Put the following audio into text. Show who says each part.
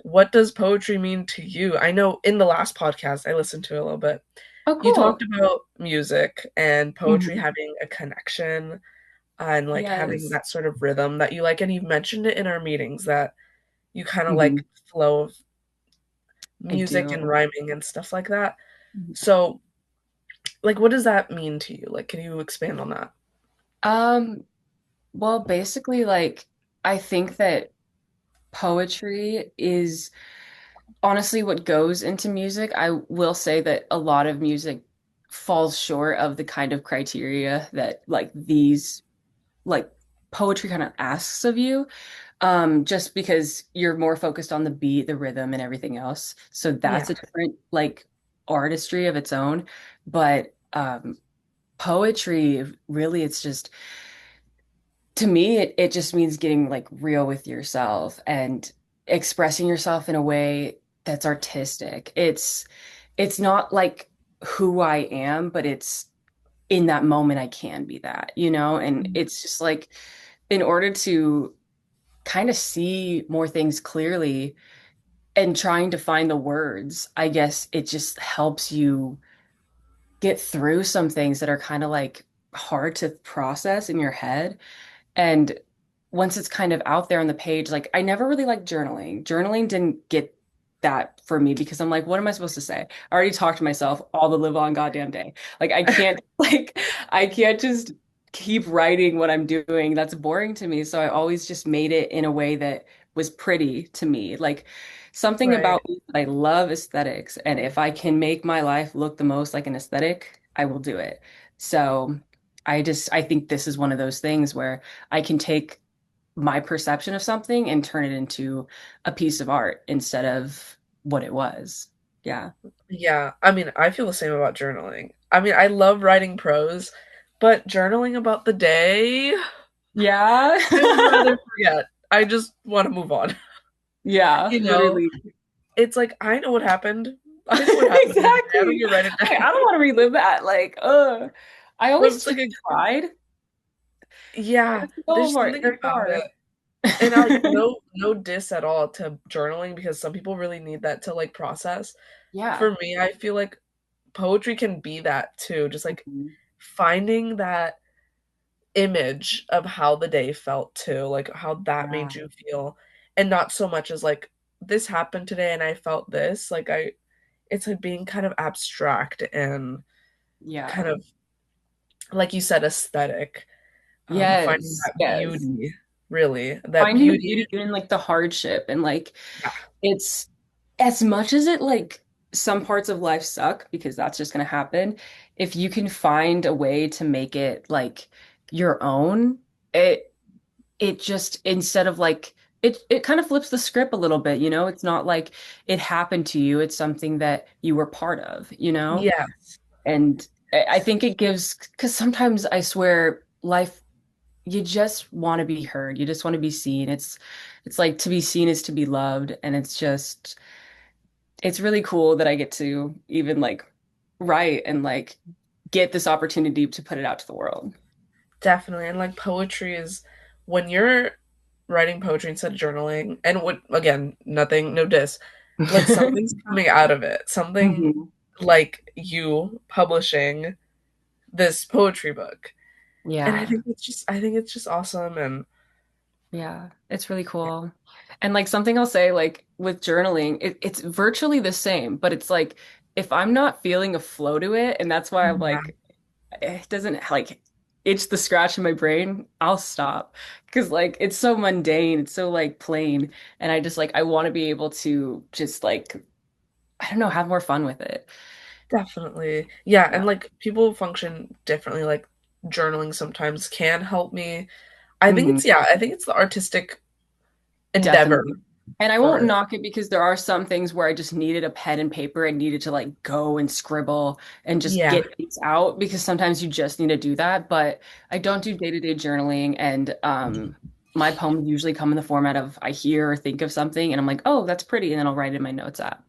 Speaker 1: what does poetry mean to you? I know in the last podcast I listened to a little bit.
Speaker 2: Oh,
Speaker 1: You
Speaker 2: cool.
Speaker 1: talked about music and poetry
Speaker 2: Mhm.
Speaker 1: having a connection and like having
Speaker 2: Yes,
Speaker 1: that sort of rhythm that you like, and you've mentioned it in our meetings that you kind of
Speaker 2: hmm
Speaker 1: like flow of
Speaker 2: I
Speaker 1: music and
Speaker 2: do.
Speaker 1: rhyming and stuff like that.
Speaker 2: Mhm.
Speaker 1: So, like, what does that mean to you? Like, can you expand on that?
Speaker 2: Um, well, basically, like, I think that poetry is honestly what goes into music. I will say that a lot of music falls short of the kind of criteria that like poetry kind of asks of you. Just because you're more focused on the beat, the rhythm, and everything else. So
Speaker 1: Yeah.
Speaker 2: that's a different like artistry of its own. But poetry, really, it's just to me, it just means getting like real with yourself and expressing yourself in a way that's artistic. It's not like who I am, but it's in that moment I can be that, you know? And it's just like in order to kind of see more things clearly and trying to find the words, I guess it just helps you get through some things that are kind of like hard to process in your head. And once it's kind of out there on the page, like I never really liked journaling. Journaling didn't get that for me because I'm like, what am I supposed to say? I already talked to myself all the live on goddamn day. Like I can't like I can't just keep writing what I'm doing. That's boring to me. So I always just made it in a way that was pretty to me. Like something
Speaker 1: Right.
Speaker 2: about me that I love aesthetics. And if I can make my life look the most like an aesthetic, I will do it. So I think this is one of those things where I can take my perception of something and turn it into a piece of art instead of what it was. Yeah.
Speaker 1: Yeah. I mean, I feel the same about journaling. I mean, I love writing prose, but journaling about the day,
Speaker 2: Yeah.
Speaker 1: I would rather forget. I just want to move on.
Speaker 2: Yeah,
Speaker 1: You know,
Speaker 2: literally.
Speaker 1: it's like I know what happened. I know what happened the other day. I don't
Speaker 2: Exactly.
Speaker 1: need to write it
Speaker 2: I
Speaker 1: down.
Speaker 2: don't want to relive that. Like, I
Speaker 1: But
Speaker 2: always
Speaker 1: it's like
Speaker 2: just
Speaker 1: a
Speaker 2: cried. I
Speaker 1: yeah,
Speaker 2: was like, oh,
Speaker 1: there's
Speaker 2: Mark,
Speaker 1: something
Speaker 2: in the
Speaker 1: about
Speaker 2: car.
Speaker 1: it. And I like no diss at all to journaling because some people really need that to like process.
Speaker 2: Yeah.
Speaker 1: For me, I feel like poetry can be that too, just like
Speaker 2: Mhm.
Speaker 1: finding that image of how the day felt too, like how that made
Speaker 2: Yeah.
Speaker 1: you feel, and not so much as like this happened today and I felt this. Like I it's like being kind of abstract and kind
Speaker 2: Yeah.
Speaker 1: of like you said, aesthetic. Finding
Speaker 2: Yes.
Speaker 1: that
Speaker 2: Yes.
Speaker 1: beauty, really, that
Speaker 2: Finding the
Speaker 1: beauty.
Speaker 2: beauty in like the hardship and like
Speaker 1: Yeah.
Speaker 2: it's as much as it like some parts of life suck because that's just going to happen. If you can find a way to make it like your own, it just instead of like it kind of flips the script a little bit, you know? It's not like it happened to you, it's something that you were part of, you know?
Speaker 1: Yes.
Speaker 2: And I think it gives because sometimes I swear life you just want to be heard. You just want to be seen. It's like to be seen is to be loved and it's really cool that I get to even like write and like get this opportunity to put it out to the world.
Speaker 1: Definitely. And like poetry is when you're writing poetry instead of journaling, and what again, nothing, no diss, like something's coming out of it. Something
Speaker 2: Mhm.
Speaker 1: like you publishing this poetry book. And
Speaker 2: Yeah.
Speaker 1: I think it's just awesome and
Speaker 2: Yeah. It's really cool. And like something I'll say, like with journaling, it's virtually the same, but it's like if I'm not feeling a flow to it, and that's why I'm
Speaker 1: yeah,
Speaker 2: like, it doesn't like itch the scratch in my brain, I'll stop. Because like it's so mundane, it's so like plain. And I just like I want to be able to just like, I don't know, have more fun with it.
Speaker 1: definitely. Yeah,
Speaker 2: Yeah.
Speaker 1: and like people function differently. Like journaling sometimes can help me. I think
Speaker 2: Mhm.
Speaker 1: it's yeah, I think it's the artistic endeavor
Speaker 2: Definitely. And I won't
Speaker 1: for it.
Speaker 2: knock it because there are some things where I just needed a pen and paper and needed to like go and scribble and just
Speaker 1: Yeah.
Speaker 2: get things out because sometimes you just need to do that. But I don't do day-to-day journaling and my poems usually come in the format of I hear or think of something and I'm like, oh, that's pretty, and then I'll write it in my notes app.